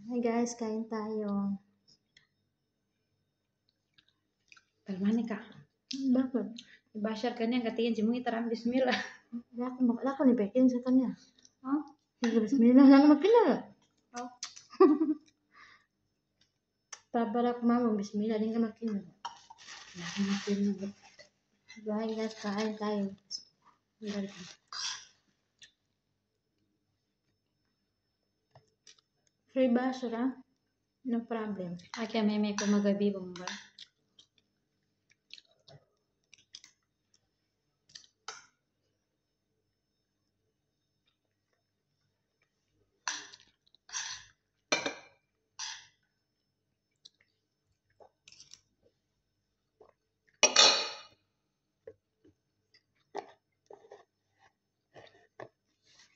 Hai guys, kain tayo. Kalmani kak. Bakit? Bashar kan yang katingin cemung itaram bismillah. Aku nih bikin setannya. Oh. Sige, bismillah lang makin na. Oh. Paparak mama, bismillah din ka makin na. Makin. Bye guys, kain tayo. Free basura? No problem. Akia meme ko magabi bomba.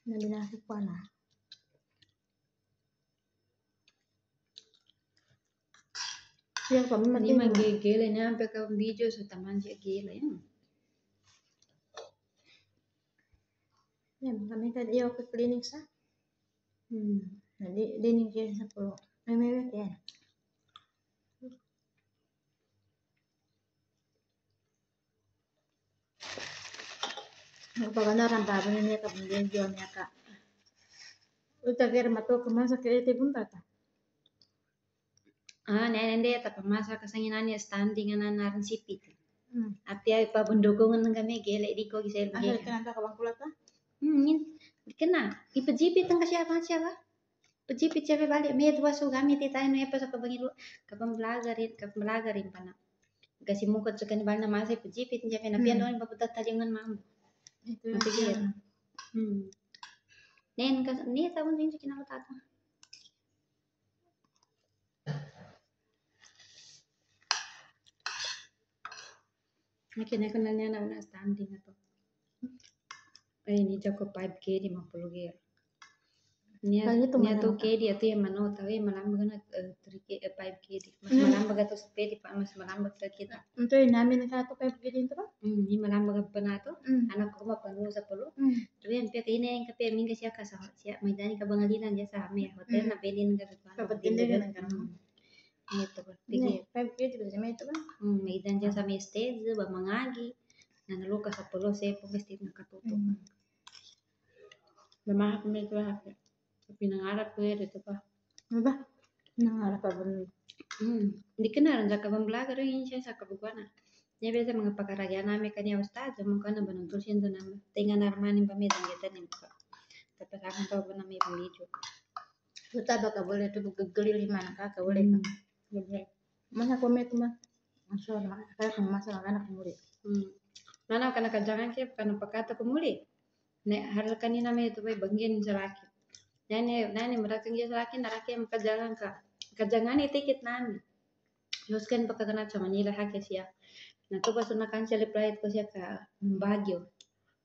Nabinasi ko na. Yang kami Hindi matin. magigila niya ang pagka video sa taman siya gila yan. Yan, kami tadi ako cleaning sa. Jadi, lining siya sa pulo. May mewek yan. Paganaran pa niya ka video niya ka. Uta kira mato kemasa kaya tibun tata. Nende tapos masa kasanginan niya standing na naran sipit. At ya ipabundukungan ng kami gila di ko gisel Asal gila. kenapa ka bang kulata? Kena ipajipit ang siya pajipit siya balik may dua so gamit tayo no epa sa kabangilu kapamblagarin pa na. Kasi mukot sa kanibal na masa ipajipit niya pinapian doon paputat talingan mamu. Itu yang Matigil. Nen kas ni tawon din sa kinakatata. Nakina ko na niya na standing na to. Ay ni Jaco 5K di 50K. Niya to K di ato yung mano tawi malambag na 3K 5K di. Mas malambag ato sa pedi pa mas malambag sa kita. Ito yung namin nakato kay pagkilin to ba? Di malambag pa na to. Anak ko mapano sa pulo. Tapi yan pia kaya yung kape minga siya ka sa siya may dani ka bangalinan diya sa may hotel na pwede nang gagawin. Kapatindi ka nang ganun. Ito ba? Ini 5K di ba siya may ito ba? May dan diya sa may stage ba mangagi. Na naluka sa pulo sa po bestit nakatuto. Lamahak mo ito ha. Pinangarap ko yun ito pa. Ano ba? Nangarap pa ba? Hindi ka na rin sa kabamblaga rin siya sa kabugwana. Niya besa mga pagkaragyan namin kanya ustad. Sa mga na banong tulsin doon naman. Tinga na armanin pa may danggatan yung pa. Tapos akong tao ba na may pamidyo. Suta ba ka boleh ito gaggali lima na ka boleh ka? Boleh. Mana komen itu mah? Masya Allah, kaya kang masalah anak murid. Nana kana kajangan siya kana pakata kumuli. Ne harus kanina may ito bay banggin sa laki. Nani marating dia sa laki naraki ang kajangan ka. Kajangan itikit nani. Yuskan pagkaganat sa Manila hake siya. Natupa sa nakansya flight ko siya ka Baguio.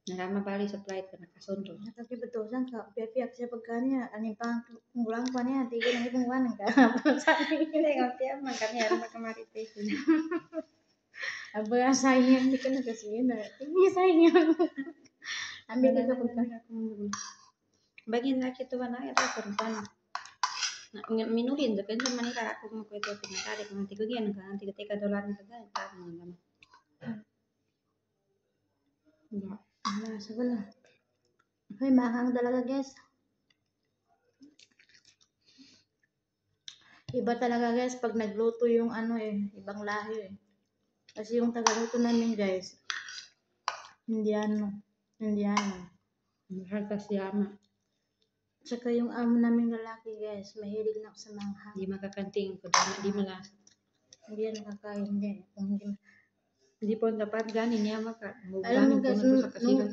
Narama bali sa flight ka nakasundo. Nakakibatusan ka, pihak-pihak siya pagkanya, aning pang ngulang pa niya, tigil ang ibang wanang ka. Sabi Hindi ka tiyan man kami aram makamarites. Aba, sayang, hindi ka nagkasihin na. Hindi sayang. Ambil kita pagka. Bagin na kita ba na ito korban. Minulin depende sa Manila ako mo ko ito pinatari kung tigo yan ka tiga $3 na kagaya ta mo naman. Wala, wala. Ay, mahang talaga guys. Iba talaga guys pag nagluto yung ano ibang lahi Kasi yung tagaluto namin guys, Indiano. Mahal ka siyama. Tsaka yung amo namin lalaki guys, mahilig na sa manghang. Di makakanting ko dahil di malasa. Hindi yan nakakain din. Hindi po dapat ganin niya maka. Alam mo guys,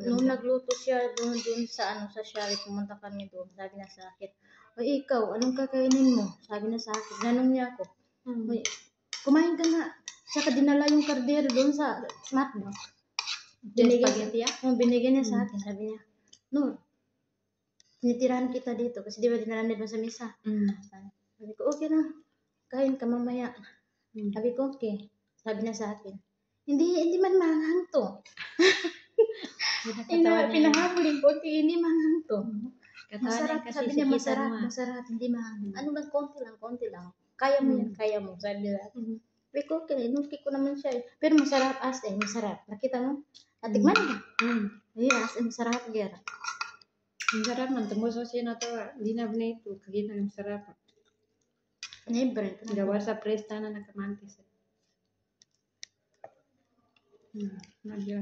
nung nagluto siya doon sa sa Shari, pumunta kami doon, sabi na sa akin, "Oy, ikaw, anong kakainin mo?" Sabi na sa akin, ganun niya ako. Kumain ka na. Saka dinala yung kardero doon sa SmartBox. Binigyan niya sa akin, sabi niya, "No, tinitirahan kita dito kasi di ba dinala niya doon sa misa." Sabi ko, "Okay na, kain ka mamaya." Sabi ko, "Okay." Sabi niya sa akin, hindi man manghang to. Pinahabulin ko, hindi manghang to. Masarap, sabi niya masarap, hindi mahal. Ano lang, konti lang. Kaya mo yan, kaya mo, sabi nila. Wait, okay, inuki ko naman siya. Pero masarap, masarap. Nakita mo? Natikman mo? Yes, masarap, Ger. Ang sarap man, tumuso siya na to. Hindi na ito, kagina ang sarap. Never. Gawa sa presta na nakamantis. Nagya.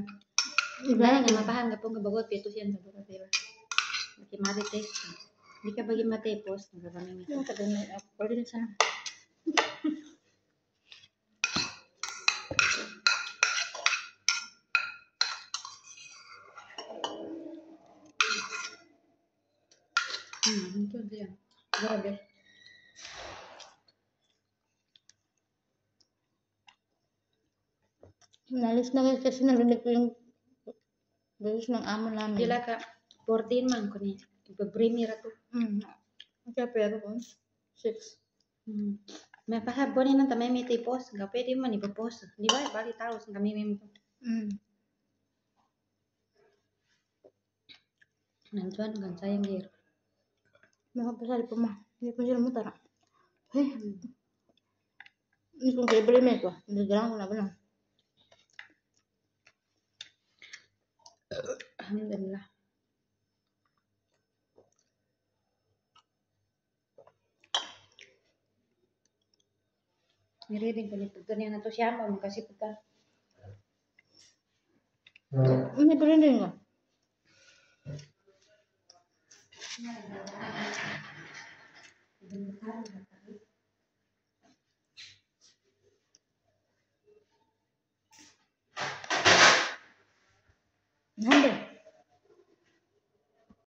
Iba Dahil nga mapahan ka po kabagot, pito siya sa buka, diba? Nakimati taste. Hindi ka bagi matipos. Nagkakaming ito. Yung kadamay, pwede din sana. Ito diyan. Grabe. Nalis na kasi narinig ko yung beses ng amo namin. Dila ka, 14 man ko ni. Iba-brainy ra to. Kaya pero ko, 6. May pahabon ni nang tamay may tipos. Nga pwede man ipapos. Di ba? Bali tao sa kami may ito. Nandiyan, hanggang sayang giro. Makapasali pa ma. Hindi ko sila mutara. Hindi kong favorite mo ito. Hindi ko na ba lang. Alhamdulillah. Nirinig ko ni pagka niya na to siya mo kasi pagka Hindi pa rin din ko.